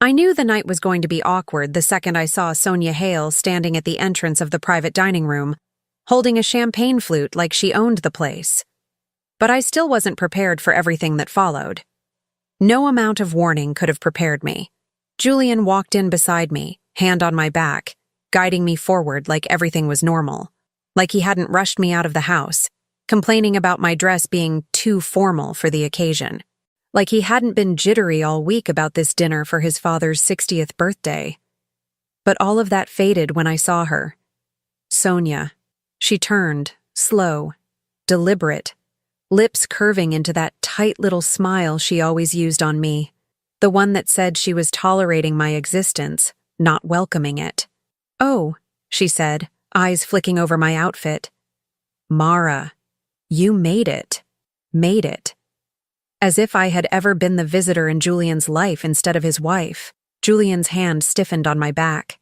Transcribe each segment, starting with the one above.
I knew the night was going to be awkward the second I saw Sonia Hale standing at the entrance of the private dining room, holding a champagne flute like she owned the place. But I still wasn't prepared for everything that followed. No amount of warning could have prepared me. Julian walked in beside me, hand on my back, guiding me forward like everything was normal, like he hadn't rushed me out of the house, complaining about my dress being too formal for the occasion, like he hadn't been jittery all week about this dinner for his father's 60th birthday. But all of that faded when I saw her. Sonia. She turned, slow, deliberate, lips curving into that tight little smile she always used on me, the one that said she was tolerating my existence, not welcoming it. "Oh," she said, eyes flicking over my outfit. "Mara, you made it. Made it." As if I had ever been the visitor in Julian's life instead of his wife, Julian's hand stiffened on my back.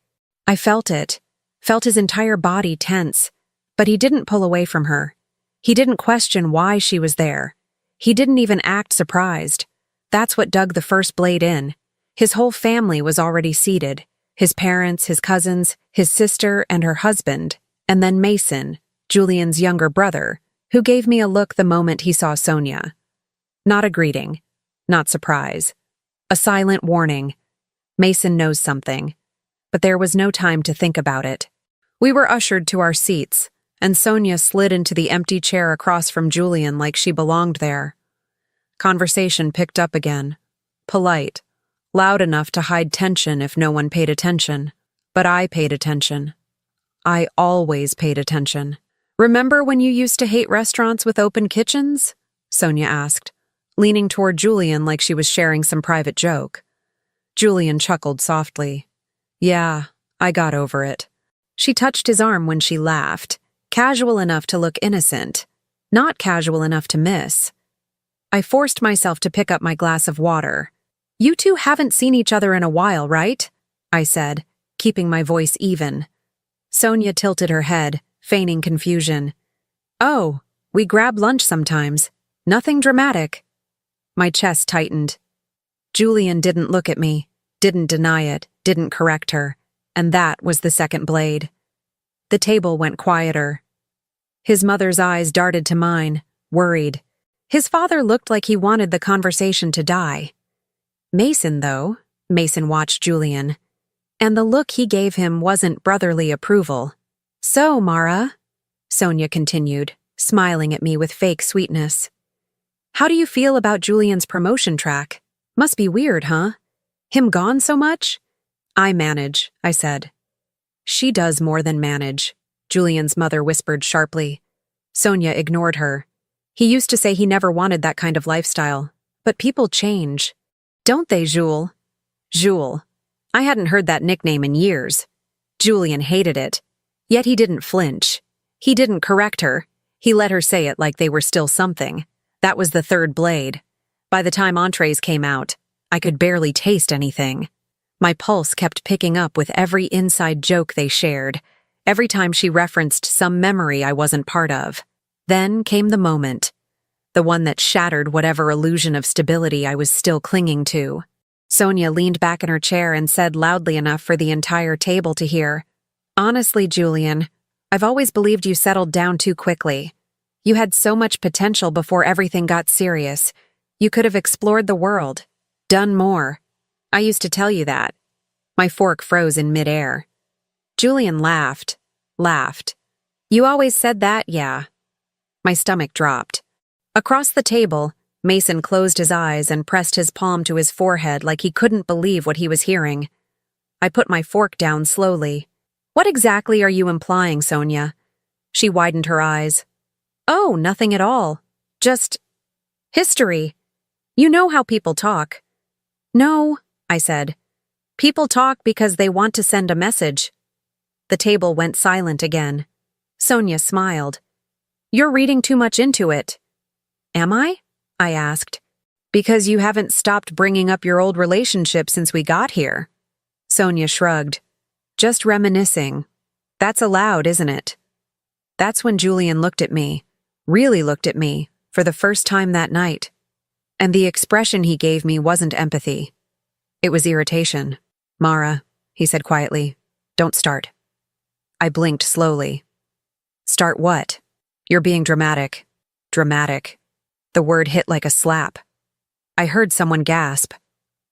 I felt it, felt his entire body tense, but he didn't pull away from her. He didn't question why she was there. He didn't even act surprised. That's what dug the first blade in. His whole family was already seated. His parents, his cousins, his sister, and her husband, and then Mason, Julian's younger brother, who gave me a look the moment he saw Sonia. Not a greeting, not surprise. A silent warning. Mason knows something. But there was no time to think about it. We were ushered to our seats, and Sonia slid into the empty chair across from Julian like she belonged there. Conversation picked up again. Polite. Loud enough to hide tension if no one paid attention. But I paid attention. I always paid attention. "Remember when you used to hate restaurants with open kitchens?" Sonia asked, leaning toward Julian like she was sharing some private joke. Julian chuckled softly. "Yeah, I got over it." She touched his arm when she laughed, casual enough to look innocent, not casual enough to miss. I forced myself to pick up my glass of water. "You two haven't seen each other in a while, right?" I said, keeping my voice even. Sonia tilted her head, feigning confusion. "Oh, we grab lunch sometimes. Nothing dramatic." My chest tightened. Julian didn't look at me, didn't deny it, didn't correct her, and that was the second blade. The table went quieter. His mother's eyes darted to mine, worried. His father looked like he wanted the conversation to die. Mason, though, Mason watched Julian, and the look he gave him wasn't brotherly approval. "So, Mara," Sonia continued, smiling at me with fake sweetness. "How do you feel about Julian's promotion track? Must be weird, huh? Him gone so much?" "I manage," I said. "She does more than manage," Julian's mother whispered sharply. Sonia ignored her. "He used to say he never wanted that kind of lifestyle. But people change. Don't they, Jules?" Jules. I hadn't heard that nickname in years. Julian hated it. Yet he didn't flinch. He didn't correct her. He let her say it like they were still something. That was the third blade. By the time entrees came out, I could barely taste anything. My pulse kept picking up with every inside joke they shared, every time she referenced some memory I wasn't part of. Then came the moment. The one that shattered whatever illusion of stability I was still clinging to. Sonia leaned back in her chair and said loudly enough for the entire table to hear, "Honestly, Julian, I've always believed you settled down too quickly. You had so much potential before everything got serious. You could have explored the world, done more. I used to tell you that." My fork froze in midair. Julian laughed. "You always said that, yeah." My stomach dropped. Across the table, Mason closed his eyes and pressed his palm to his forehead like he couldn't believe what he was hearing. I put my fork down slowly. "What exactly are you implying, Sonia?" She widened her eyes. "Oh, nothing at all. Just history. You know how people talk." "No," I said. "People talk because they want to send a message." The table went silent again. Sonia smiled. "You're reading too much into it." "Am I?" I asked. "Because you haven't stopped bringing up your old relationship since we got here." Sonia shrugged. "Just reminiscing. That's allowed, isn't it?" That's when Julian looked at me, really looked at me, for the first time that night. And the expression he gave me wasn't empathy. It was irritation. "Mara," he said quietly, "don't start." I blinked slowly. "Start what?" "You're being dramatic." Dramatic. The word hit like a slap. I heard someone gasp.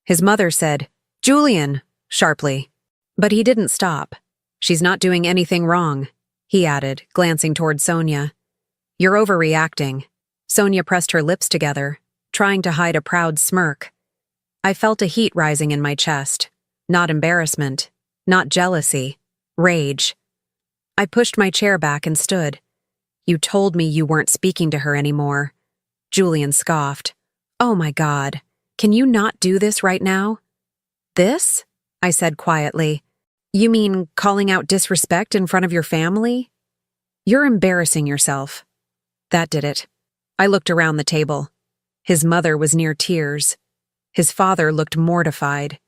His mother said, "Julian," sharply. But he didn't stop. "She's not doing anything wrong," he added, glancing toward Sonia. "You're overreacting." Sonia pressed her lips together, trying to hide a proud smirk. I felt a heat rising in my chest. Not embarrassment, not jealousy, rage. I pushed my chair back and stood. "You told me you weren't speaking to her anymore." Julian scoffed. "Oh my God, can you not do this right now?" "This?" I said quietly. "You mean calling out disrespect in front of your family?" "You're embarrassing yourself." That did it. I looked around the table. His mother was near tears. His father looked mortified.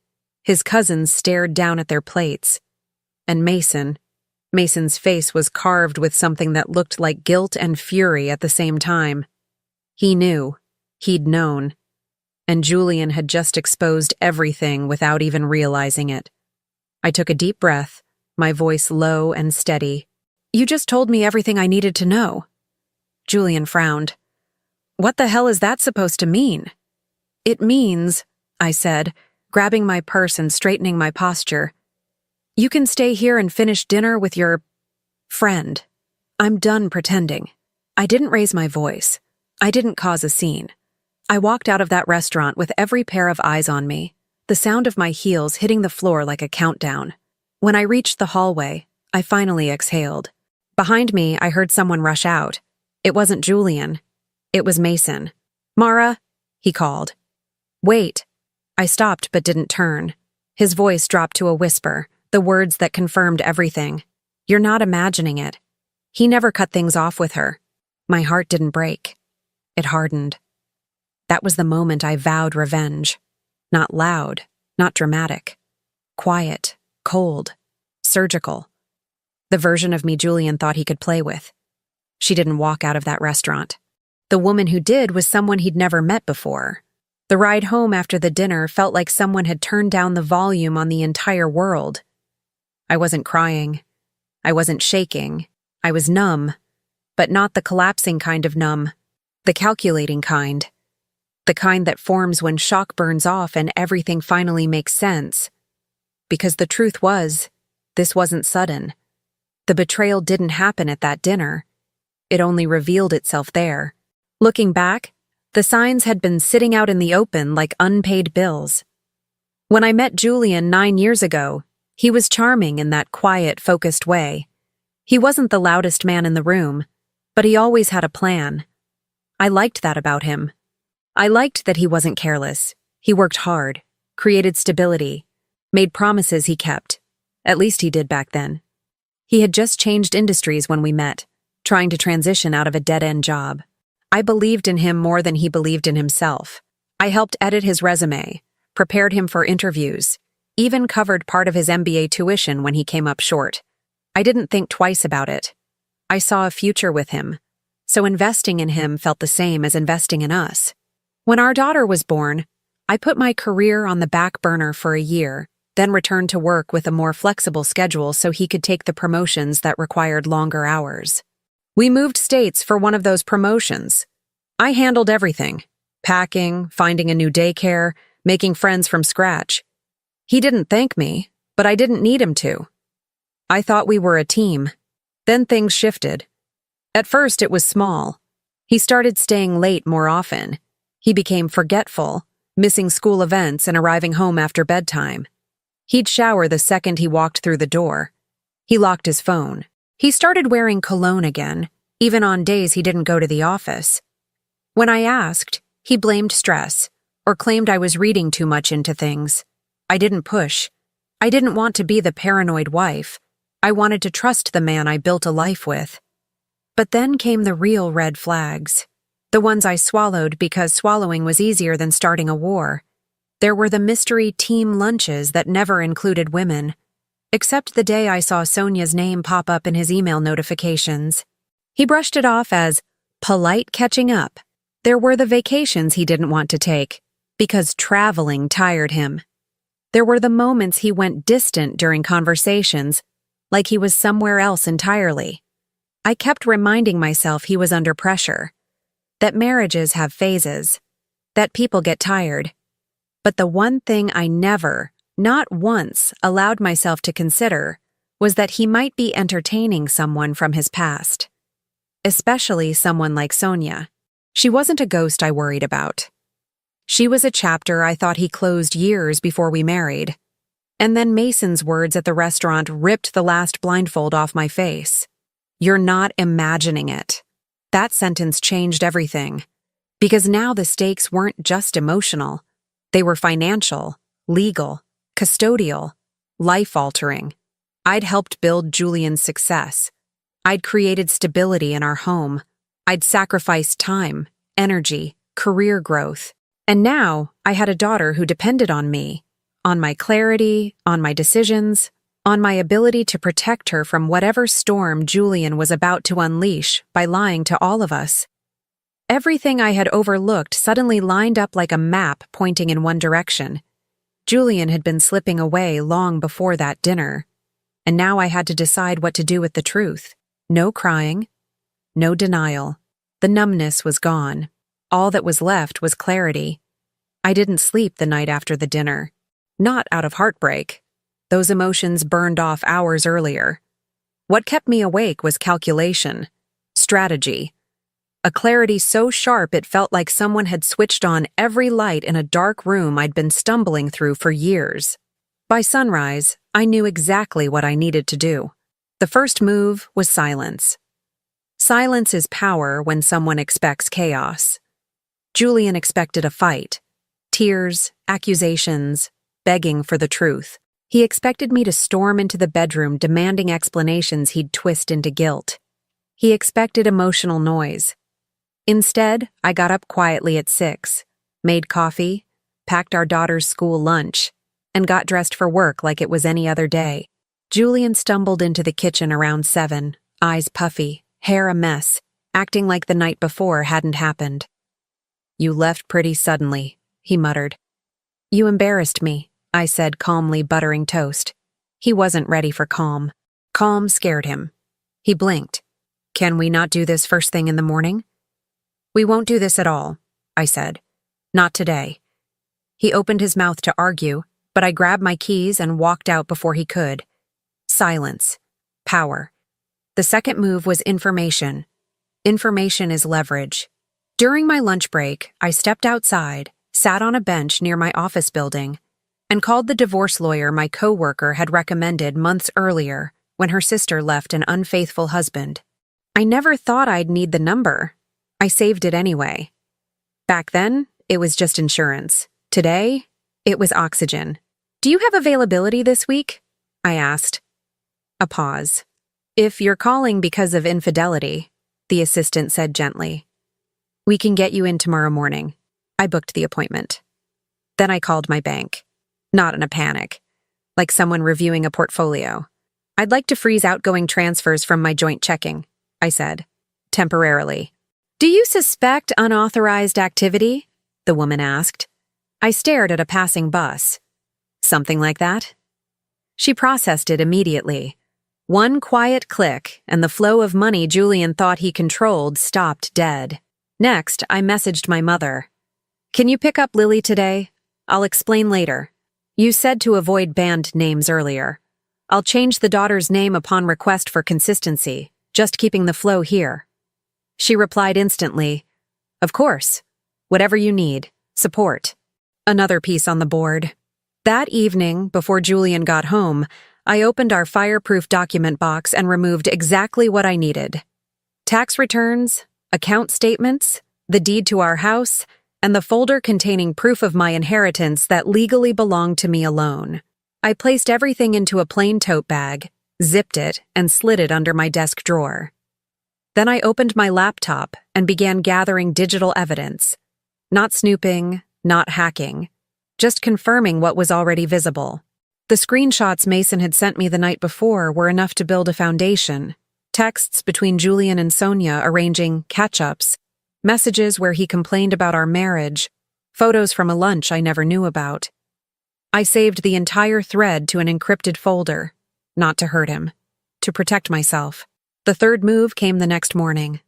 His cousins stared down at their plates. And Mason's face was carved with something that looked like guilt and fury at the same time. He knew. He'd known. And Julian had just exposed everything without even realizing it. I took a deep breath, my voice low and steady. "You just told me everything I needed to know." Julian frowned. "What the hell is that supposed to mean?" "It means," I said, grabbing my purse and straightening my posture, "you can stay here and finish dinner with your friend. I'm done pretending." I didn't raise my voice. I didn't cause a scene. I walked out of that restaurant with every pair of eyes on me, the sound of my heels hitting the floor like a countdown. When I reached the hallway, I finally exhaled. Behind me, I heard someone rush out. It wasn't Julian. It was Mason. "Mara," he called. "Wait." I stopped but didn't turn. His voice dropped to a whisper, the words that confirmed everything. "You're not imagining it. He never cut things off with her." My heart didn't break. It hardened. That was the moment I vowed revenge. Not loud, not dramatic. Quiet, cold, surgical. The version of me Julian thought he could play with. She didn't walk out of that restaurant. The woman who did was someone he'd never met before. The ride home after the dinner felt like someone had turned down the volume on the entire world. I wasn't crying. I wasn't shaking. I was numb, but not the collapsing kind of numb, the calculating kind. The kind that forms when shock burns off and everything finally makes sense. Because the truth was, this wasn't sudden. The betrayal didn't happen at that dinner. It only revealed itself there. Looking back, the signs had been sitting out in the open like unpaid bills. When I met Julian 9 years ago, he was charming in that quiet, focused way. He wasn't the loudest man in the room, but he always had a plan. I liked that about him. I liked that he wasn't careless. He worked hard, created stability, made promises he kept. At least he did back then. He had just changed industries when we met, trying to transition out of a dead-end job. I believed in him more than he believed in himself. I helped edit his resume, prepared him for interviews, even covered part of his MBA tuition when he came up short. I didn't think twice about it. I saw a future with him, so investing in him felt the same as investing in us. When our daughter was born, I put my career on the back burner for a year, then returned to work with a more flexible schedule so he could take the promotions that required longer hours. We moved states for one of those promotions. I handled everything: packing, finding a new daycare, making friends from scratch. He didn't thank me, but I didn't need him to. I thought we were a team. Then things shifted. At first it was small. He started staying late more often. He became forgetful, missing school events and arriving home after bedtime. He'd shower the second he walked through the door. He locked his phone. He started wearing cologne again, even on days he didn't go to the office. When I asked, he blamed stress, or claimed I was reading too much into things. I didn't push. I didn't want to be the paranoid wife. I wanted to trust the man I built a life with. But then came the real red flags. The ones I swallowed because swallowing was easier than starting a war. There were the mystery team lunches that never included women, except the day I saw Sonia's name pop up in his email notifications. He brushed it off as polite catching up. There were the vacations he didn't want to take, because traveling tired him. There were the moments he went distant during conversations, like he was somewhere else entirely. I kept reminding myself he was under pressure, that marriages have phases, that people get tired. But the one thing I never, not once, allowed myself to consider was that he might be entertaining someone from his past. Especially someone like Sonia. She wasn't a ghost I worried about. She was a chapter I thought he closed years before we married. And then Mason's words at the restaurant ripped the last blindfold off my face. "You're not imagining it." That sentence changed everything. Because now the stakes weren't just emotional. They were financial, legal, custodial, life-altering. I'd helped build Julian's success. I'd created stability in our home. I'd sacrificed time, energy, career growth. And now I had a daughter who depended on me, on my clarity, on my decisions, on my ability to protect her from whatever storm Julian was about to unleash by lying to all of us. Everything I had overlooked suddenly lined up like a map pointing in one direction. Julian had been slipping away long before that dinner, and now I had to decide what to do with the truth. No crying, no denial. The numbness was gone. All that was left was clarity. I didn't sleep the night after the dinner. Not out of heartbreak. Those emotions burned off hours earlier. What kept me awake was calculation, strategy. A clarity so sharp it felt like someone had switched on every light in a dark room I'd been stumbling through for years. By sunrise, I knew exactly what I needed to do. The first move was silence. Silence is power when someone expects chaos. Julian expected a fight. Tears, accusations, begging for the truth. He expected me to storm into the bedroom demanding explanations he'd twist into guilt. He expected emotional noise. Instead, I got up quietly at 6, made coffee, packed our daughter's school lunch, and got dressed for work like it was any other day. Julian stumbled into the kitchen around 7, eyes puffy, hair a mess, acting like the night before hadn't happened. "You left pretty suddenly," he muttered. "You embarrassed me," I said, calmly buttering toast. He wasn't ready for calm. Calm scared him. He blinked. "Can we not do this first thing in the morning?" "We won't do this at all," I said. "Not today." He opened his mouth to argue, but I grabbed my keys and walked out before he could. Silence. Power. The second move was information. Information is leverage. During my lunch break, I stepped outside, sat on a bench near my office building, and called the divorce lawyer my coworker had recommended months earlier when her sister left an unfaithful husband. I never thought I'd need the number. I saved it anyway. Back then, it was just insurance. Today, it was oxygen. "Do you have availability this week?" I asked. A pause. "If you're calling because of infidelity," the assistant said gently, "we can get you in tomorrow morning." I booked the appointment. Then I called my bank. Not in a panic, like someone reviewing a portfolio. "I'd like to freeze outgoing transfers from my joint checking," I said, temporarily. "Do you suspect unauthorized activity?" the woman asked. I stared at a passing bus. "Something like that?" She processed it immediately. One quiet click, and the flow of money Julian thought he controlled stopped dead. Next, I messaged my mother. "Can you pick up Lily today? I'll explain later. You said to avoid band names earlier. I'll change the daughter's name upon request for consistency, just keeping the flow here." She replied instantly, "Of course. Whatever you need. Support." Another piece on the board. That evening, before Julian got home, I opened our fireproof document box and removed exactly what I needed. Tax returns, account statements, the deed to our house, and the folder containing proof of my inheritance that legally belonged to me alone. I placed everything into a plain tote bag, zipped it, and slid it under my desk drawer. Then I opened my laptop and began gathering digital evidence. Not snooping, not hacking, just confirming what was already visible. The screenshots Mason had sent me the night before were enough to build a foundation. Texts between Julian and Sonia arranging catch-ups, messages where he complained about our marriage, photos from a lunch I never knew about. I saved the entire thread to an encrypted folder, not to hurt him, to protect myself. The third move came the next morning.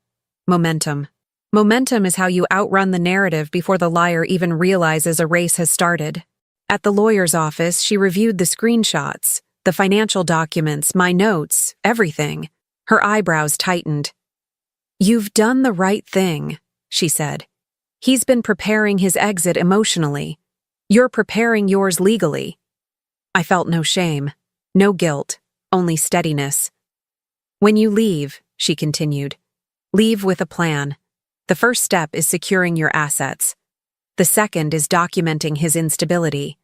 Momentum. Momentum is how you outrun the narrative before the liar even realizes a race has started. At the lawyer's office, she reviewed the screenshots, the financial documents, my notes, everything. Her eyebrows tightened. "You've done the right thing," she said. "He's been preparing his exit emotionally. You're preparing yours legally." I felt no shame, no guilt, only steadiness. "When you leave," she continued, "leave with a plan. The first step is securing your assets. The second is documenting his instability.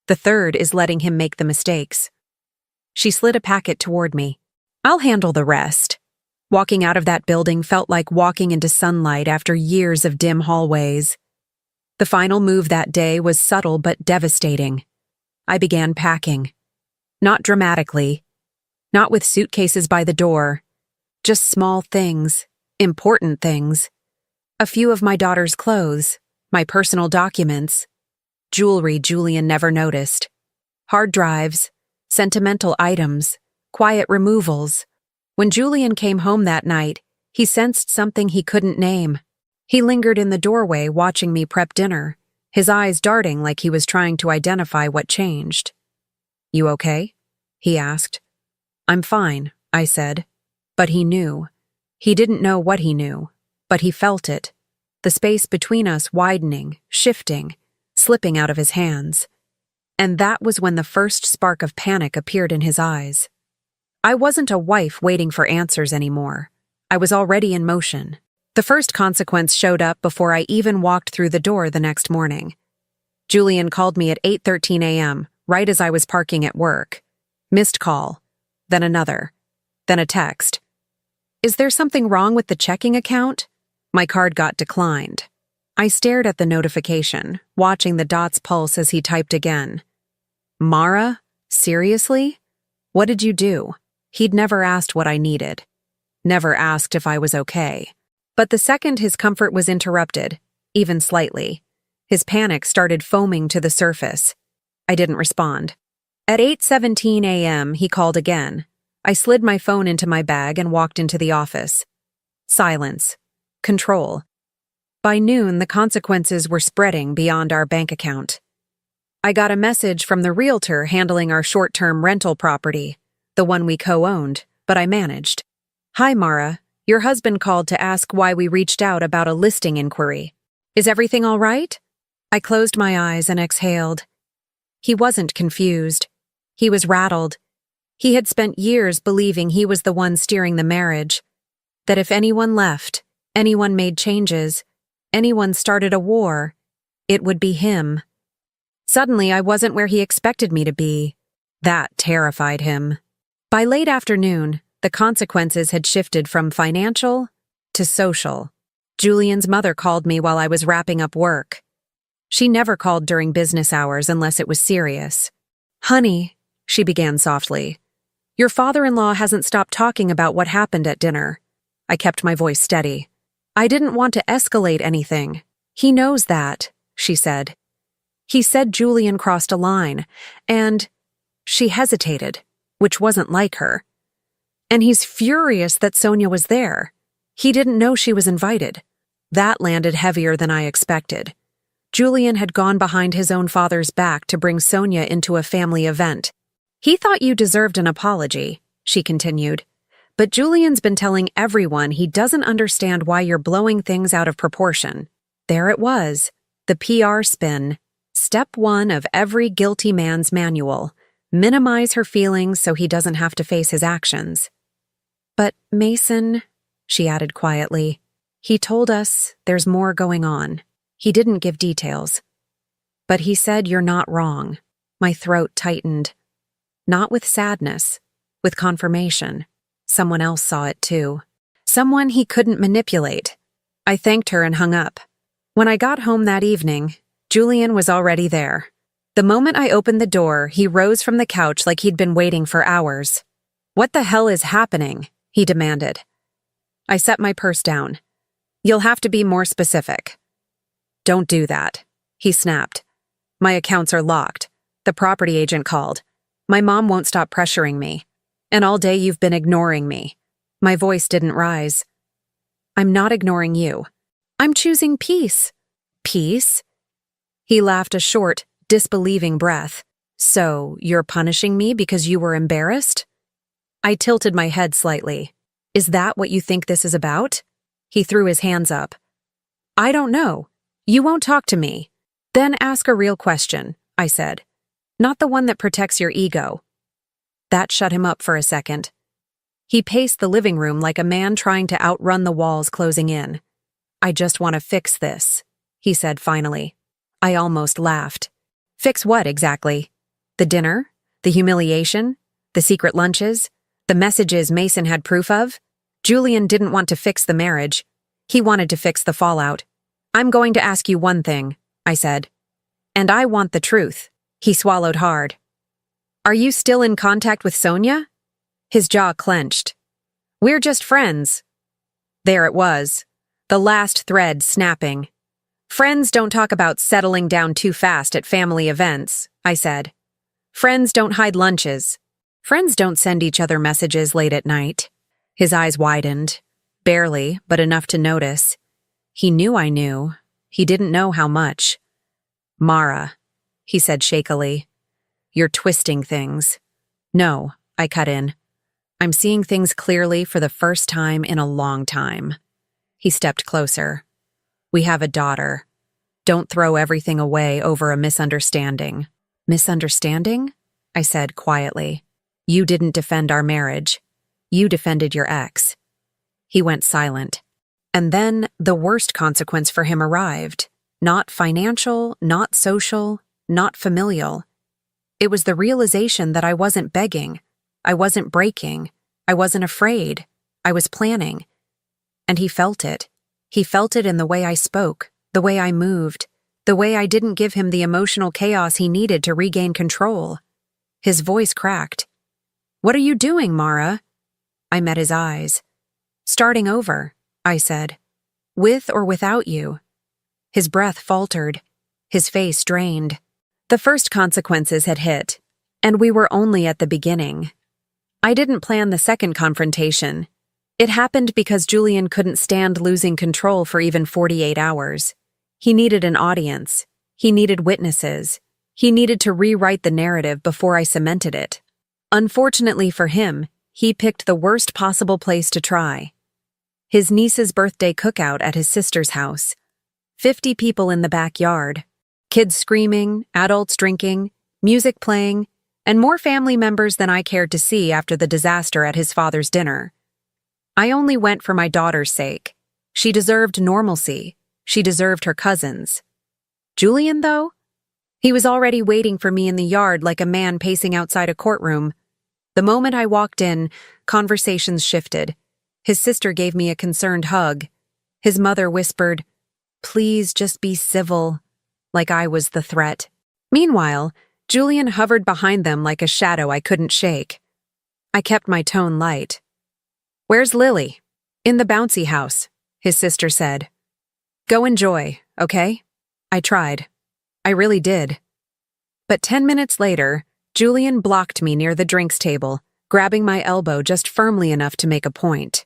The third is letting him make the mistakes." She slid a packet toward me. "I'll handle the rest." Walking out of that building felt like walking into sunlight after years of dim hallways. The final move that day was subtle but devastating. I began packing. Not dramatically. Not with suitcases by the door. Just small things, important things. A few of my daughter's clothes, my personal documents, jewelry Julian never noticed, hard drives, sentimental items, quiet removals. When Julian came home that night, he sensed something he couldn't name. He lingered in the doorway watching me prep dinner, his eyes darting like he was trying to identify what changed. "You okay?" he asked. "I'm fine," I said. But he knew. He didn't know what he knew, but he felt it. The space between us widening, shifting, slipping out of his hands. And that was when the first spark of panic appeared in his eyes. I wasn't a wife waiting for answers anymore. I was already in motion. The first consequence showed up before I even walked through the door the next morning. Julian called me at 8:13 a.m., right as I was parking at work. Missed call. Then another. Then a text. "Is there something wrong with the checking account?" My card got declined. I stared at the notification, watching the dots pulse as he typed again. "Mara? Seriously? What did you do?" He'd never asked what I needed. Never asked if I was okay. But the second his comfort was interrupted, even slightly, his panic started foaming to the surface. I didn't respond. At 8:17 a.m., he called again. I slid my phone into my bag and walked into the office. Silence. Control. By noon, the consequences were spreading beyond our bank account. I got a message from the realtor handling our short-term rental property, the one we co-owned, but I managed. "Hi, Mara. Your husband called to ask why we reached out about a listing inquiry. Is everything all right?" I closed my eyes and exhaled. He wasn't confused. He was rattled. He had spent years believing he was the one steering the marriage, that if anyone left, anyone made changes, anyone started a war, it would be him. Suddenly, I wasn't where he expected me to be. That terrified him. By late afternoon, the consequences had shifted from financial to social. Julian's mother called me while I was wrapping up work. She never called during business hours unless it was serious. "Honey," she began softly, "your father-in-law hasn't stopped talking about what happened at dinner." I kept my voice steady. "I didn't want to escalate anything. He knows that," she said. "He said Julian crossed a line, and—" She hesitated, which wasn't like her. "And he's furious that Sonia was there. He didn't know she was invited." That landed heavier than I expected. Julian had gone behind his own father's back to bring Sonia into a family event. "He thought you deserved an apology," she continued. "But Julian's been telling everyone he doesn't understand why you're blowing things out of proportion." There it was, the PR spin. Step 1 of every guilty man's manual. Minimize her feelings so he doesn't have to face his actions. "But Mason," she added quietly, "he told us there's more going on. He didn't give details. But he said you're not wrong." My throat tightened. Not with sadness, with confirmation. Someone else saw it too. Someone he couldn't manipulate. I thanked her and hung up. When I got home that evening, Julian was already there. The moment I opened the door, he rose from the couch like he'd been waiting for hours. "What the hell is happening?" he demanded. I set my purse down. "You'll have to be more specific." "Don't do that," he snapped. "My accounts are locked. The property agent called. My mom won't stop pressuring me. And all day you've been ignoring me. My voice didn't rise. I'm not ignoring you. I'm choosing peace. Peace? He laughed a short, disbelieving breath. So, you're punishing me because you were embarrassed? I tilted my head slightly. Is that what you think this is about? He threw his hands up. I don't know. You won't talk to me. Then ask a real question, I said. Not the one that protects your ego. That shut him up for a second. He paced the living room like a man trying to outrun the walls closing in. I just want to fix this, he said finally. I almost laughed. Fix what exactly? The dinner? The humiliation? The secret lunches? The messages Mason had proof of? Julian didn't want to fix the marriage. He wanted to fix the fallout. I'm going to ask you one thing, I said. And I want the truth. He swallowed hard. Are you still in contact with Sonia? His jaw clenched. We're just friends. There it was, the last thread snapping. Friends don't talk about settling down too fast at family events, I said. Friends don't hide lunches. Friends don't send each other messages late at night. His eyes widened. Barely, but enough to notice. He knew I knew. He didn't know how much. Mara, he said shakily. You're twisting things. No, I cut in. I'm seeing things clearly for the first time in a long time. He stepped closer. We have a daughter. Don't throw everything away over a misunderstanding. Misunderstanding? I said quietly. You didn't defend our marriage. You defended your ex. He went silent. And then the worst consequence for him arrived. Not financial, not social, not familial. It was the realization that I wasn't begging. I wasn't breaking. I wasn't afraid. I was planning. And he felt it. He felt it in the way I spoke, the way I moved, the way I didn't give him the emotional chaos he needed to regain control. His voice cracked. What are you doing, Mara? I met his eyes. Starting over, I said. With or without you. His breath faltered. His face drained. The first consequences had hit, and we were only at the beginning. I didn't plan the second confrontation. It happened because Julian couldn't stand losing control for even 48 hours. He needed an audience. He needed witnesses. He needed to rewrite the narrative before I cemented it. Unfortunately for him, he picked the worst possible place to try. His niece's birthday cookout at his sister's house. 50 people in the backyard. Kids screaming, adults drinking, music playing, and more family members than I cared to see after the disaster at his father's dinner. I only went for my daughter's sake. She deserved normalcy. She deserved her cousins. Julian, though? He was already waiting for me in the yard like a man pacing outside a courtroom. The moment I walked in, conversations shifted. His sister gave me a concerned hug. His mother whispered, "Please just be civil," like I was the threat. Meanwhile, Julian hovered behind them like a shadow I couldn't shake. I kept my tone light. "Where's Lily?" "In the bouncy house," his sister said. "Go enjoy, okay?" I tried. I really did. But 10 minutes later, Julian blocked me near the drinks table, grabbing my elbow just firmly enough to make a point.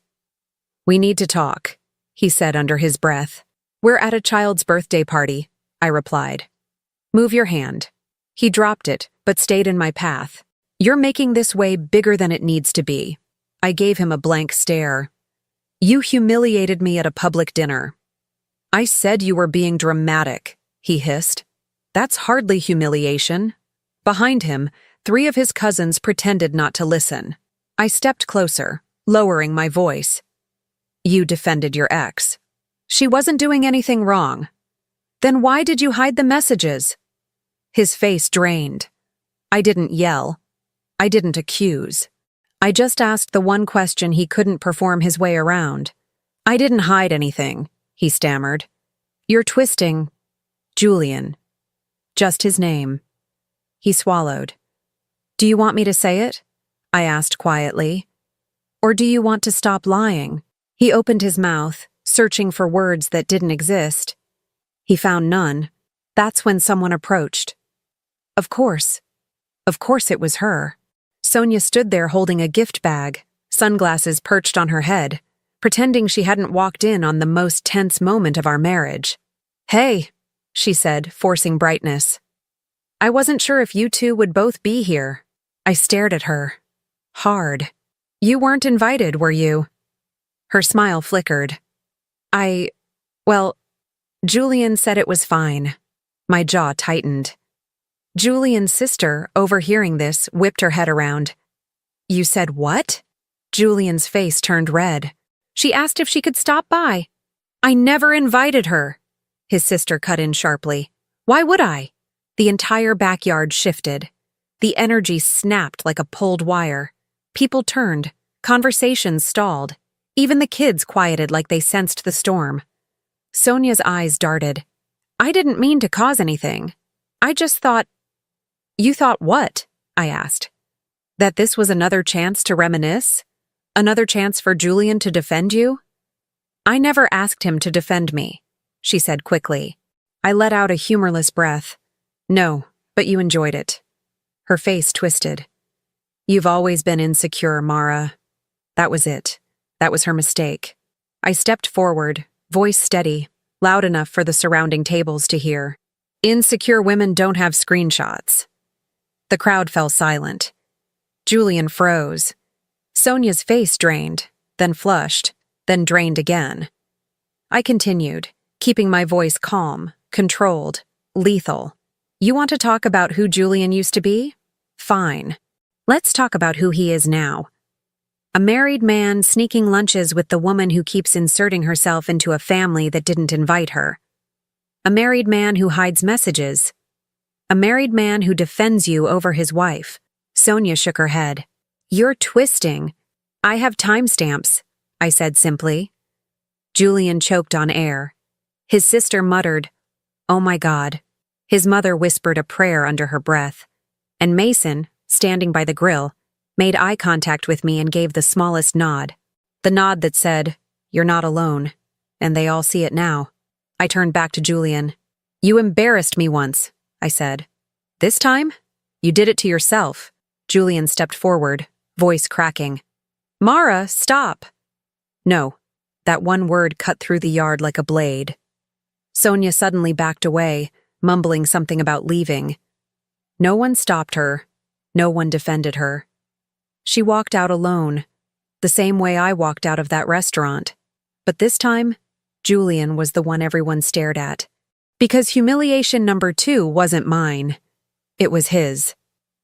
"We need to talk," he said under his breath. "We're at a child's birthday party," I replied. "Move your hand." He dropped it, but stayed in my path. "You're making this way bigger than it needs to be." I gave him a blank stare. "You humiliated me at a public dinner." "I said you were being dramatic," he hissed. "That's hardly humiliation." Behind him, 3 of his cousins pretended not to listen. I stepped closer, lowering my voice. "You defended your ex. She wasn't doing anything wrong. Then why did you hide the messages?" His face drained. I didn't yell. I didn't accuse. I just asked the one question he couldn't perform his way around. "I didn't hide anything," he stammered. "You're twisting Julian." Just his name. He swallowed. "Do you want me to say it?" I asked quietly. "Or do you want to stop lying?" He opened his mouth, searching for words that didn't exist. He found none. That's when someone approached. "Of course," Of course it was her. Sonia stood there holding a gift bag, sunglasses perched on her head, pretending she hadn't walked in on the most tense moment of our marriage. "Hey," she said, forcing brightness. "I wasn't sure if you two would both be here." I stared at her. Hard. "You weren't invited, were you?" Her smile flickered. Well, Julian said it was fine." My jaw tightened. Julian's sister, overhearing this, whipped her head around. "You said what?" Julian's face turned red. "She asked if she could stop by." "I never invited her," his sister cut in sharply. "Why would I?" The entire backyard shifted. The energy snapped like a pulled wire. People turned. Conversations stalled. Even the kids quieted like they sensed the storm. Sonia's eyes darted. "I didn't mean to cause anything. I just thought—" "You thought what?" I asked. "That this was another chance to reminisce? Another chance for Julian to defend you?" "I never asked him to defend me," she said quickly. I let out a humorless breath. "No, but you enjoyed it." Her face twisted. "You've always been insecure, Mara." That was it. That was her mistake. I stepped forward, voice steady, loud enough for the surrounding tables to hear. "Insecure women don't have screenshots." The crowd fell silent. Julian froze. Sonia's face drained, then flushed, then drained again. I continued, keeping my voice calm, controlled, lethal. "You want to talk about who Julian used to be? Fine. Let's talk about who he is now. A married man sneaking lunches with the woman who keeps inserting herself into a family that didn't invite her. A married man who hides messages. A married man who defends you over his wife." Sonia shook her head. "You're twisting." "I have timestamps," I said simply. Julian choked on air. His sister muttered, "Oh my God." His mother whispered a prayer under her breath. And Mason, standing by the grill, made eye contact with me and gave the smallest nod. The nod that said, "You're not alone." And they all see it now. I turned back to Julian. "You embarrassed me once," I said. "This time? You did it to yourself." Julian stepped forward, voice cracking. "Mara, stop." No. That one word cut through the yard like a blade. Sonia suddenly backed away, mumbling something about leaving. No one stopped her. No one defended her. She walked out alone, the same way I walked out of that restaurant. But this time, Julian was the one everyone stared at. Because humiliation number 2 wasn't mine. It was his.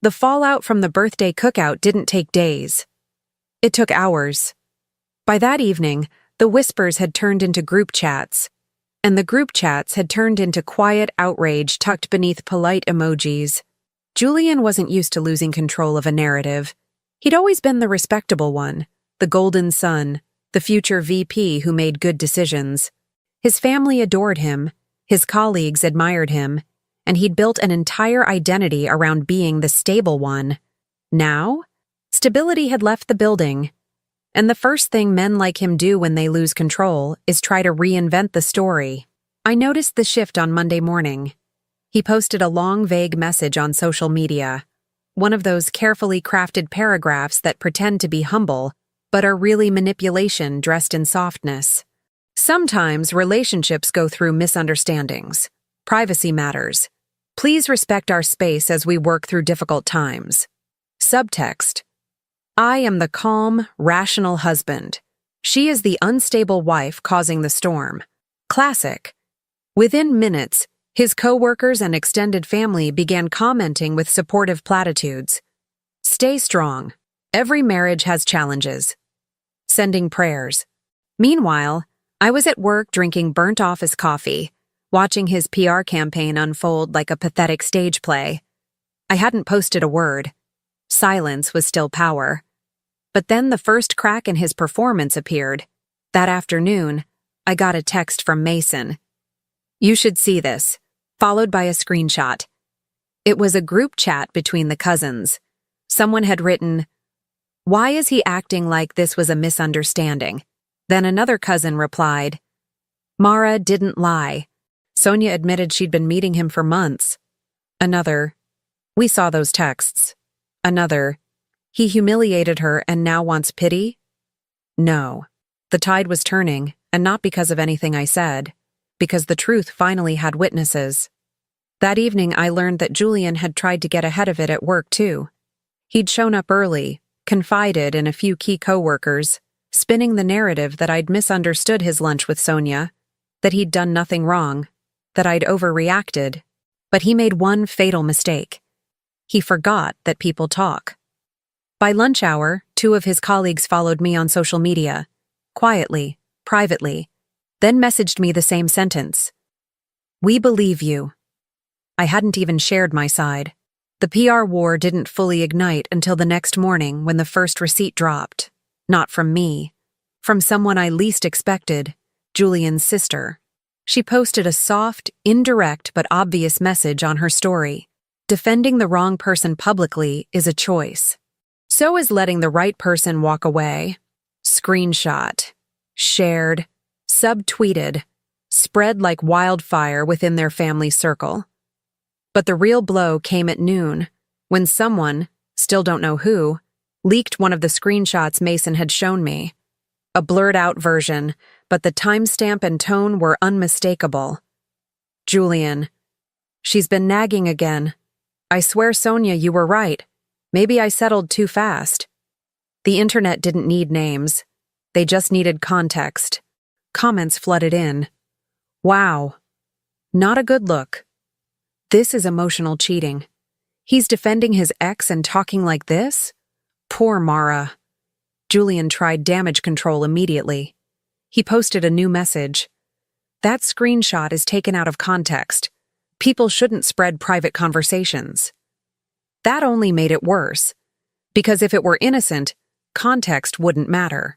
The fallout from the birthday cookout didn't take days. It took hours. By that evening, the whispers had turned into group chats. And the group chats had turned into quiet outrage tucked beneath polite emojis. Julian wasn't used to losing control of a narrative. He'd always been the respectable one, the golden son, the future VP who made good decisions. His family adored him, his colleagues admired him, and he'd built an entire identity around being the stable one. Now, stability had left the building. And the first thing men like him do when they lose control is try to reinvent the story. I noticed the shift on Monday morning. He posted a long, vague message on social media. One of those carefully crafted paragraphs that pretend to be humble, but are really manipulation dressed in softness. Sometimes relationships go through misunderstandings. Privacy matters. Please respect our space as we work through difficult times. Subtext: I am the calm, rational husband. She is the unstable wife causing the storm. Classic. Within minutes, his co-workers and extended family began commenting with supportive platitudes. Stay strong. Every marriage has challenges. Sending prayers. Meanwhile, I was at work drinking burnt office coffee, watching his PR campaign unfold like a pathetic stage play. I hadn't posted a word. Silence was still power. But then the first crack in his performance appeared. That afternoon, I got a text from Mason. You should see this, followed by a screenshot. It was a group chat between the cousins. Someone had written, "Why is he acting like this was a misunderstanding?" Then another cousin replied, "Mara didn't lie. Sonia admitted she'd been meeting him for months." Another, We saw those texts. Another, he humiliated her and now wants pity? No. The tide was turning, and not because of anything I said, because the truth finally had witnesses. That evening I learned that Julian had tried to get ahead of it at work too. He'd shown up early, confided in a few key coworkers, spinning the narrative that I'd misunderstood his lunch with Sonia, that he'd done nothing wrong, that I'd overreacted. But he made one fatal mistake. He forgot that people talk. By lunch hour, 2 of his colleagues followed me on social media, quietly, privately, then messaged me the same sentence. "We believe you." I hadn't even shared my side. The PR war didn't fully ignite until the next morning when the first receipt dropped. Not from me. From someone I least expected, Julian's sister. She posted a soft, indirect but obvious message on her story. Defending the wrong person publicly is a choice. So is letting the right person walk away. Screenshot. Shared. Subtweeted. Spread like wildfire within their family circle. But the real blow came at noon, when someone, still don't know who, leaked one of the screenshots Mason had shown me. A blurred-out version, but the timestamp and tone were unmistakable. Julian. "She's been nagging again. I swear, Sonia, you were right. Maybe I settled too fast." The internet didn't need names. They just needed context. Comments flooded in. "Wow. Not a good look. This is emotional cheating. He's defending his ex and talking like this? Poor Mara." Julian tried damage control immediately. He posted a new message. "That screenshot is taken out of context. People shouldn't spread private conversations." That only made it worse, because if it were innocent, context wouldn't matter.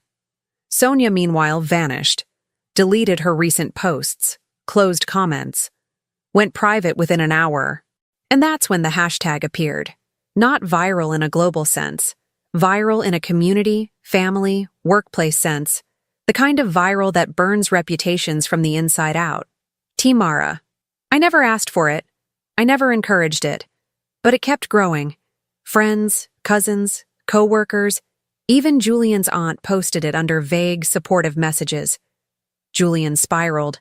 Sonia, meanwhile, vanished, deleted her recent posts, closed comments, went private within an hour. And that's when the hashtag appeared. Not viral in a global sense, viral in a community, family, workplace sense, the kind of viral that burns reputations from the inside out. Team Mara. I never asked for it. I never encouraged it. But it kept growing. Friends, cousins, co-workers, even Julian's aunt posted it under vague, supportive messages. Julian spiraled.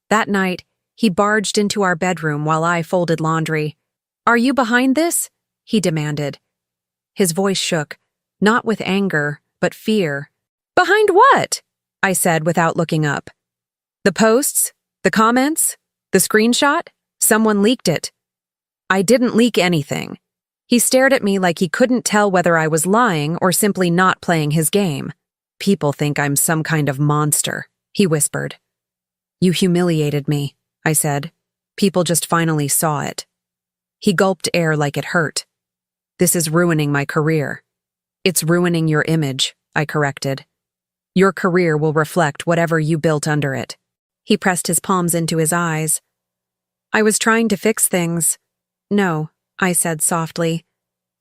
That night, he barged into our bedroom while I folded laundry. "Are you behind this?" he demanded. His voice shook, not with anger, but fear. "Behind what?" I said without looking up. "The posts? The comments? The screenshot? Someone leaked it." "I didn't leak anything." He stared at me like he couldn't tell whether I was lying or simply not playing his game. "People think I'm some kind of monster," he whispered. "You humiliated me," I said. "People just finally saw it." He gulped air like it hurt. "This is ruining my career." "It's ruining your image," I corrected. "Your career will reflect whatever you built under it." He pressed his palms into his eyes. "I was trying to fix things." "No," I said softly.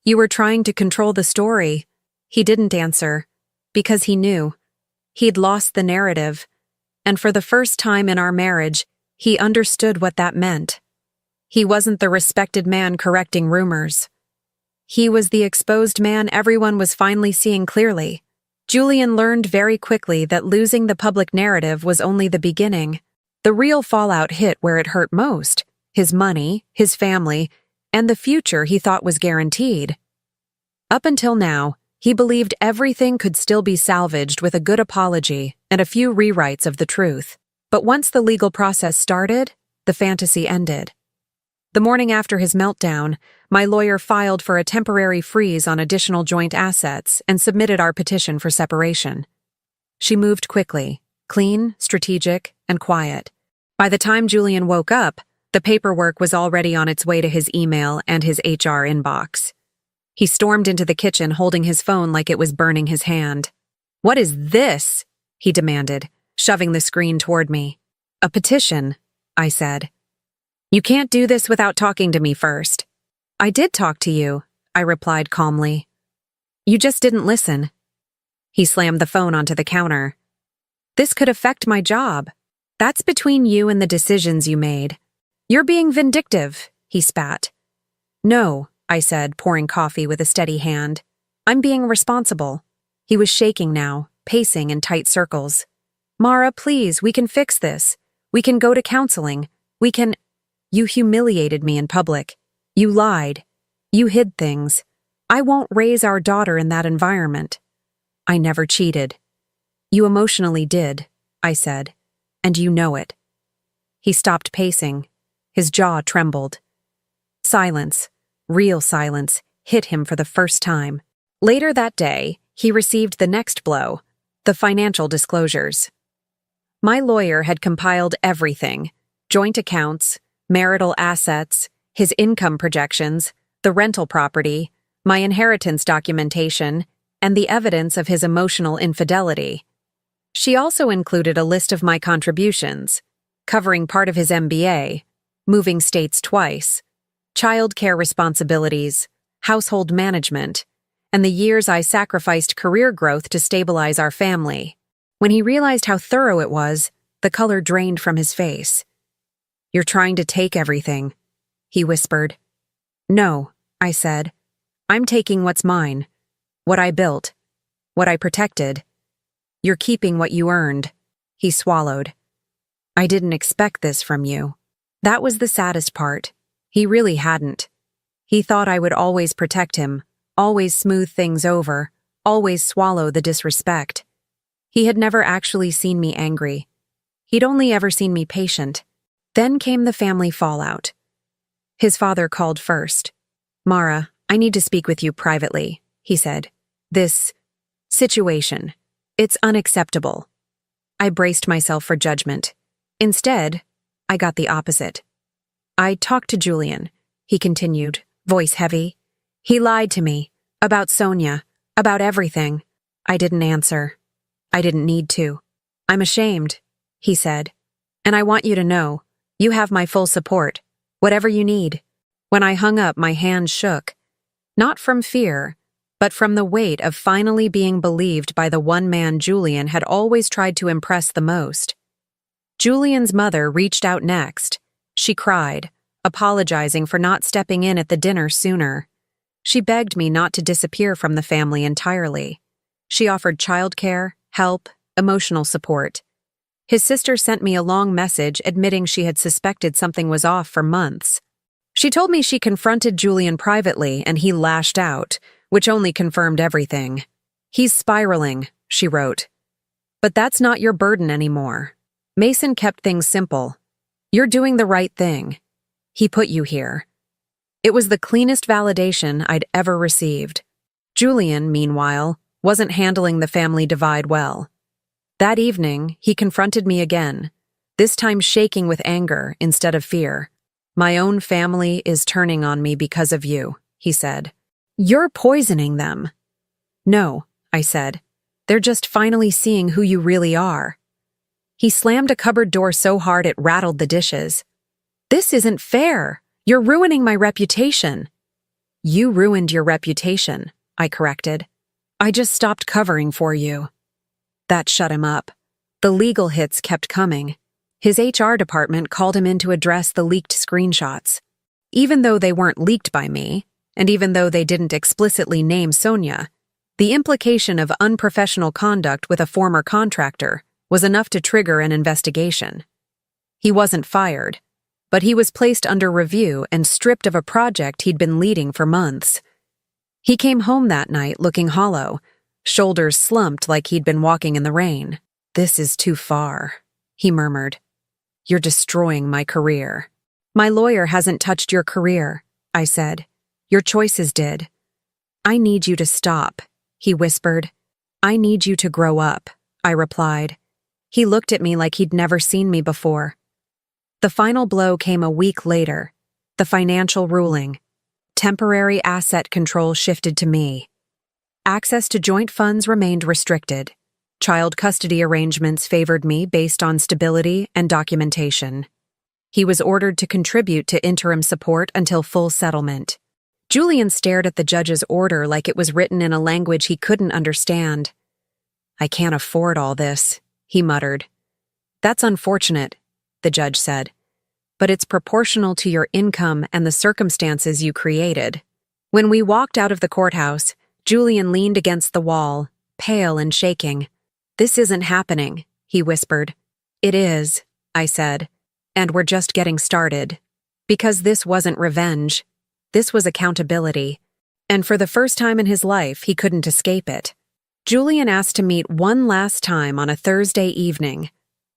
"You were trying to control the story." He didn't answer, because he knew. He'd lost the narrative, and for the first time in our marriage, he understood what that meant. He wasn't the respected man correcting rumors. He was the exposed man everyone was finally seeing clearly. Julian learned very quickly that losing the public narrative was only the beginning. The real fallout hit where it hurt most: his money, his family, and the future he thought was guaranteed. Up until now, he believed everything could still be salvaged with a good apology and a few rewrites of the truth. But once the legal process started, the fantasy ended. The morning after his meltdown, my lawyer filed for a temporary freeze on additional joint assets and submitted our petition for separation. She moved quickly, clean, strategic, and quiet. By the time Julian woke up, the paperwork was already on its way to his email and his HR inbox. He stormed into the kitchen holding his phone like it was burning his hand. "What is this?" he demanded, shoving the screen toward me. "A petition," I said. "You can't do this without talking to me first." "I did talk to you," I replied calmly. "You just didn't listen." He slammed the phone onto the counter. "This could affect my job. That's between you and the decisions you made." "You're being vindictive," he spat. "No," I said, pouring coffee with a steady hand. I'm being responsible. He was shaking now, pacing in tight circles. Mara, please, we can fix this. We can go to counseling. We can— You humiliated me in public. You lied. You hid things. I won't raise our daughter in that environment. I never cheated. You emotionally did, I said, and you know it. He stopped pacing. His jaw trembled. Silence, real silence, hit him for the first time. Later that day, he received the next blow, the financial disclosures. My lawyer had compiled everything: joint accounts, marital assets, his income projections, the rental property, my inheritance documentation, and the evidence of his emotional infidelity. She also included a list of my contributions, covering part of his MBA, moving states twice, child care responsibilities, household management, and the years I sacrificed career growth to stabilize our family. When he realized how thorough it was, the color drained from his face. You're trying to take everything, he whispered. No, I said. I'm taking what's mine, what I built, what I protected. You're keeping what you earned, he swallowed. I didn't expect this from you. That was the saddest part. He really hadn't. He thought I would always protect him, always smooth things over, always swallow the disrespect. He had never actually seen me angry. He'd only ever seen me patient. Then came the family fallout. His father called first. Mara, I need to speak with you privately, he said. This situation, it's unacceptable. I braced myself for judgment. Instead, I got the opposite. I talked to Julian, he continued, voice heavy. He lied to me, about Sonia, about everything. I didn't answer. I didn't need to. I'm ashamed, he said. And I want you to know, you have my full support, whatever you need. When I hung up, my hands shook. Not from fear, but from the weight of finally being believed by the one man Julian had always tried to impress the most. Julian's mother reached out next. She cried, apologizing for not stepping in at the dinner sooner. She begged me not to disappear from the family entirely. She offered childcare, help, emotional support. His sister sent me a long message admitting she had suspected something was off for months. She told me she confronted Julian privately and he lashed out, which only confirmed everything. He's spiraling, she wrote. But that's not your burden anymore. Mason kept things simple. You're doing the right thing. He put you here. It was the cleanest validation I'd ever received. Julian, meanwhile, wasn't handling the family divide well. That evening, he confronted me again, this time shaking with anger instead of fear. My own family is turning on me because of you, he said. You're poisoning them. No, I said. They're just finally seeing who you really are. He slammed a cupboard door so hard it rattled the dishes. This isn't fair. You're ruining my reputation. You ruined your reputation, I corrected. I just stopped covering for you. That shut him up. The legal hits kept coming. His HR department called him in to address the leaked screenshots. Even though they weren't leaked by me, and even though they didn't explicitly name Sonia, the implication of unprofessional conduct with a former contractor was enough to trigger an investigation. He wasn't fired, but he was placed under review and stripped of a project he'd been leading for months. He came home that night looking hollow, shoulders slumped like he'd been walking in the rain. This is too far, he murmured. You're destroying my career. My lawyer hasn't touched your career, I said. Your choices did. I need you to stop, he whispered. I need you to grow up, I replied. He looked at me like he'd never seen me before. The final blow came a week later, the financial ruling. Temporary asset control shifted to me. Access to joint funds remained restricted. Child custody arrangements favored me based on stability and documentation. He was ordered to contribute to interim support until full settlement. Julian stared at the judge's order like it was written in a language he couldn't understand. I can't afford all this, he muttered. That's unfortunate, the judge said, but it's proportional to your income and the circumstances you created. When we walked out of the courthouse, Julian leaned against the wall, pale and shaking. "This isn't happening," he whispered. "It is," I said, "and we're just getting started." Because this wasn't revenge. This was accountability. And for the first time in his life, he couldn't escape it. Julian asked to meet one last time on a Thursday evening,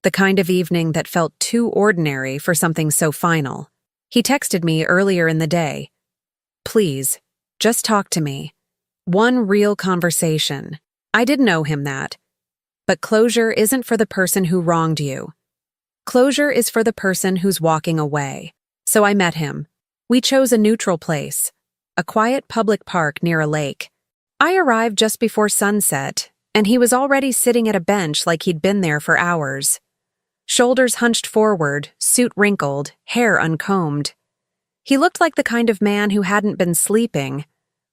the kind of evening that felt too ordinary for something so final. He texted me earlier in the day. "Please, just talk to me. One real conversation." I didn't owe him that. But closure isn't for the person who wronged you. Closure is for the person who's walking away. So I met him. We chose a neutral place, a quiet public park near a lake. I arrived just before sunset, and he was already sitting at a bench like he'd been there for hours. Shoulders hunched forward, suit wrinkled, hair uncombed. He looked like the kind of man who hadn't been sleeping,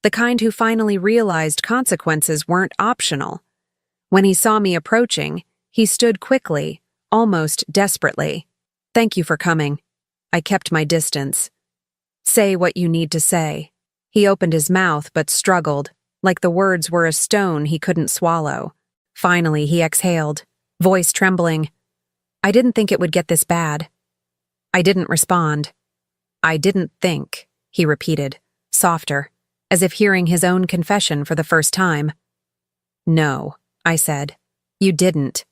the kind who finally realized consequences weren't optional. When he saw me approaching, he stood quickly, almost desperately. "Thank you for coming." I kept my distance. "Say what you need to say." He opened his mouth but struggled, like the words were a stone he couldn't swallow. Finally, he exhaled, voice trembling. "I didn't think it would get this bad." I didn't respond. "I didn't think," he repeated, softer, as if hearing his own confession for the first time. "No," I said. "You didn't."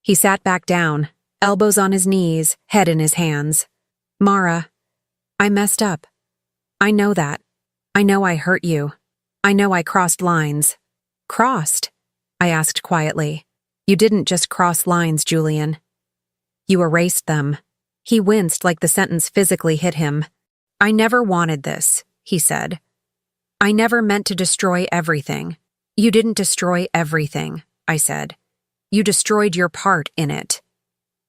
He sat back down, elbows on his knees, head in his hands. "Mara, I messed up. I know that. I know I hurt you. I know I crossed lines." "Crossed?" I asked quietly. "You didn't just cross lines, Julian. You erased them." He winced like the sentence physically hit him. "I never wanted this," he said. "I never meant to destroy everything." "You didn't destroy everything," I said. "You destroyed your part in it."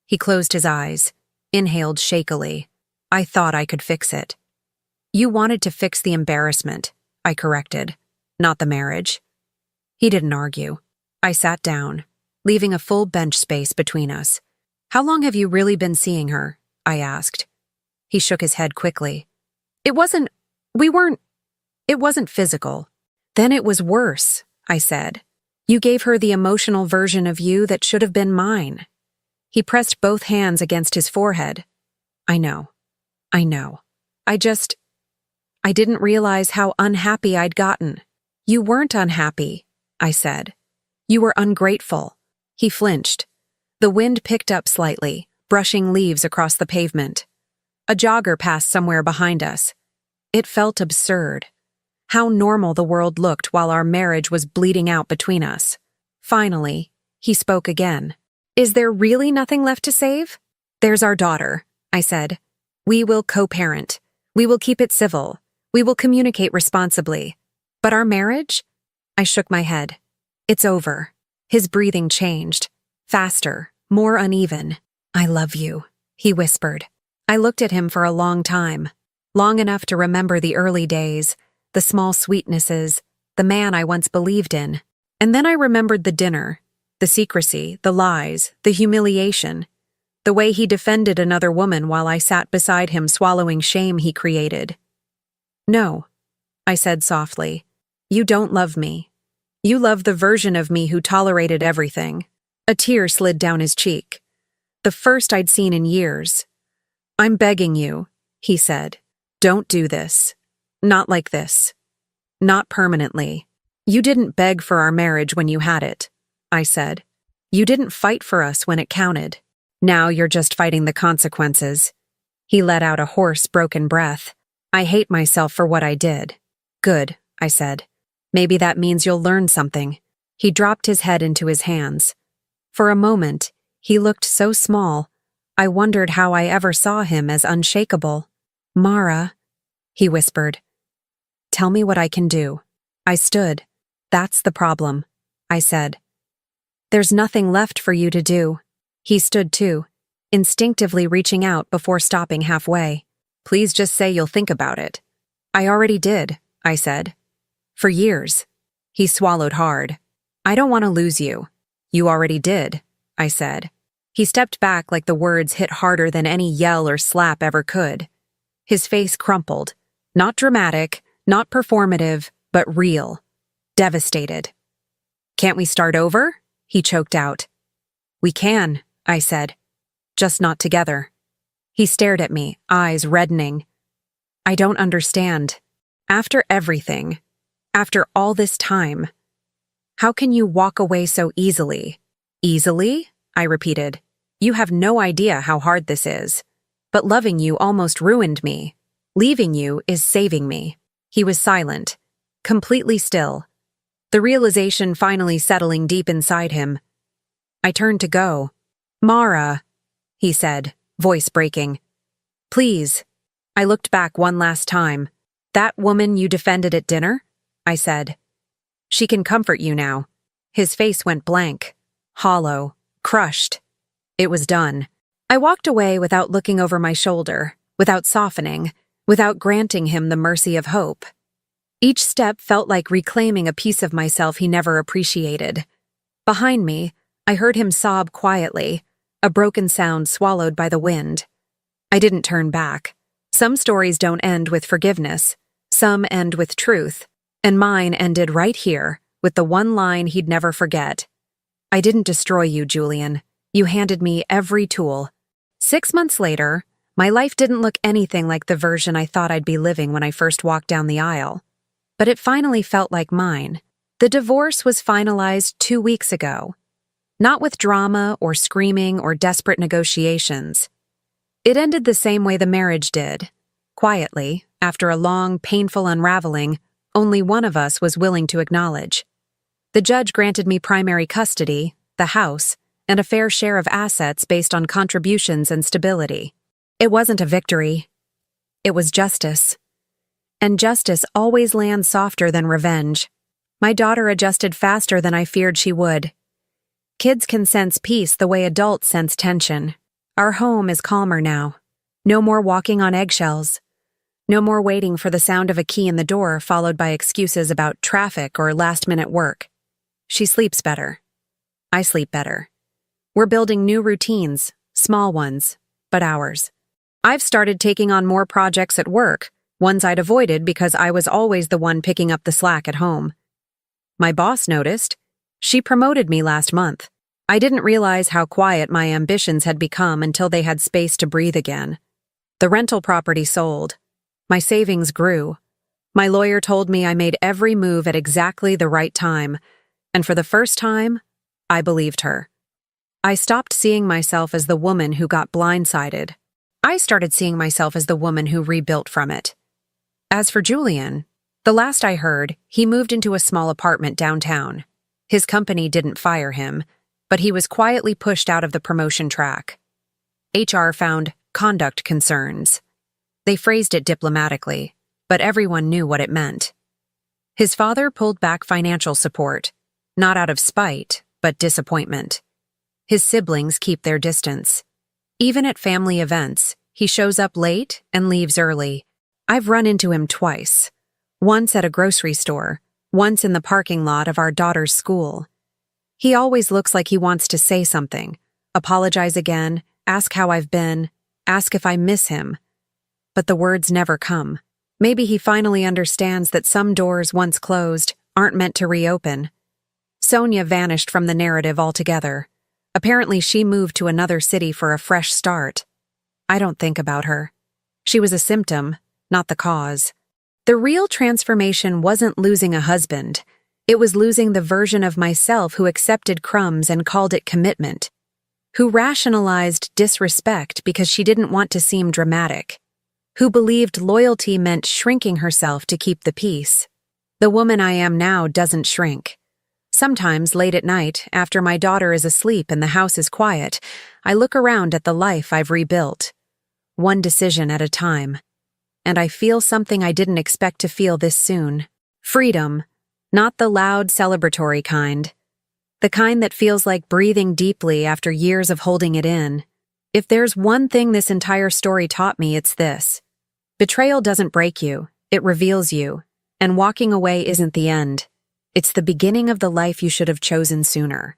He closed his eyes, inhaled shakily. "I thought I could fix it." "You wanted to fix the embarrassment," I corrected, "not the marriage." He didn't argue. I sat down, leaving a full bench space between us. "How long have you really been seeing her?" I asked. He shook his head quickly. It wasn't physical." "Then it was worse," I said. "You gave her the emotional version of you that should have been mine." He pressed both hands against his forehead. I know. I didn't realize how unhappy I'd gotten." "You weren't unhappy," I said. "You were ungrateful." He flinched. The wind picked up slightly, brushing leaves across the pavement. A jogger passed somewhere behind us. It felt absurd. How normal the world looked while our marriage was bleeding out between us. Finally, he spoke again. "Is there really nothing left to save?" "There's our daughter," I said. "We will co-parent. We will keep it civil. We will communicate responsibly. But our marriage?" I shook my head. "It's over." His breathing changed. Faster, more uneven. "I love you," he whispered. I looked at him for a long time. Long enough to remember the early days, the small sweetnesses, the man I once believed in. And then I remembered the dinner, the secrecy, the lies, the humiliation, the way he defended another woman while I sat beside him swallowing shame he created. "No," I said softly. "You don't love me. You love the version of me who tolerated everything." A tear slid down his cheek. The first I'd seen in years. "I'm begging you," he said. "Don't do this. Not like this. Not permanently." "You didn't beg for our marriage when you had it," I said. "You didn't fight for us when it counted. Now you're just fighting the consequences." He let out a hoarse, broken breath. "I hate myself for what I did." "Good," I said. "Maybe that means you'll learn something." He dropped his head into his hands. For a moment, he looked so small, I wondered how I ever saw him as unshakable. "Mara," he whispered. "Tell me what I can do." I stood. "That's the problem," I said. "There's nothing left for you to do." He stood too, instinctively reaching out before stopping halfway. "Please just say you'll think about it." "I already did," I said. "For years." He swallowed hard. "I don't want to lose you." "You already did," I said. He stepped back like the words hit harder than any yell or slap ever could. His face crumpled. Not dramatic, Not performative, but real. Devastated. "Can't we start over?" he choked out. "We can," I said. "Just not together." He stared at me, eyes reddening. "I don't understand. After everything, after all this time, how can you walk away so easily?" "Easily?" I repeated. "You have no idea how hard this is. But loving you almost ruined me. Leaving you is saving me." He was silent, completely still, the realization finally settling deep inside him. I turned to go. "Mara," he said, voice breaking. "Please." I looked back one last time. "That woman you defended at dinner?" I said. "She can comfort you now." His face went blank, hollow, crushed. It was done. I walked away without looking over my shoulder, without softening, without granting him the mercy of hope. Each step felt like reclaiming a piece of myself he never appreciated. Behind me, I heard him sob quietly, a broken sound swallowed by the wind. I didn't turn back. Some stories don't end with forgiveness. Some end with truth. And mine ended right here, with the one line he'd never forget. "I didn't destroy you, Julian. You handed me every tool." 6 months later, my life didn't look anything like the version I thought I'd be living when I first walked down the aisle. But it finally felt like mine. The divorce was finalized 2 weeks ago. Not with drama or screaming or desperate negotiations. It ended the same way the marriage did. Quietly, after a long, painful unraveling, only one of us was willing to acknowledge. The judge granted me primary custody, the house, and a fair share of assets based on contributions and stability. It wasn't a victory. It was justice. And justice always lands softer than revenge. My daughter adjusted faster than I feared she would. Kids can sense peace the way adults sense tension. Our home is calmer now. No more walking on eggshells. No more waiting for the sound of a key in the door followed by excuses about traffic or last-minute work. She sleeps better. I sleep better. We're building new routines, small ones, but ours. I've started taking on more projects at work, ones I'd avoided because I was always the one picking up the slack at home. My boss noticed. She promoted me last month. I didn't realize how quiet my ambitions had become until they had space to breathe again. The rental property sold. My savings grew. My lawyer told me I made every move at exactly the right time, and for the first time, I believed her. I stopped seeing myself as the woman who got blindsided. I started seeing myself as the woman who rebuilt from it. As for Julian, the last I heard, he moved into a small apartment downtown. His company didn't fire him, but he was quietly pushed out of the promotion track. HR found conduct concerns. They phrased it diplomatically, but everyone knew what it meant. His father pulled back financial support, not out of spite, but disappointment. His siblings keep their distance. Even at family events, he shows up late and leaves early. I've run into him twice. Once at a grocery store, once in the parking lot of our daughter's school. He always looks like he wants to say something, apologize again, ask how I've been, ask if I miss him. But the words never come. Maybe he finally understands that some doors once closed aren't meant to reopen. Sonia vanished from the narrative altogether. Apparently she moved to another city for a fresh start. I don't think about her. She was a symptom, not the cause. The real transformation wasn't losing a husband. It was losing the version of myself who accepted crumbs and called it commitment, who rationalized disrespect because she didn't want to seem dramatic, who believed loyalty meant shrinking herself to keep the peace. The woman I am now doesn't shrink. Sometimes, late at night, after my daughter is asleep and the house is quiet, I look around at the life I've rebuilt, one decision at a time. And I feel something I didn't expect to feel this soon. Freedom, not the loud, celebratory kind. The kind that feels like breathing deeply after years of holding it in. If there's one thing this entire story taught me, it's this. Betrayal doesn't break you, it reveals you. And walking away isn't the end. It's the beginning of the life you should have chosen sooner.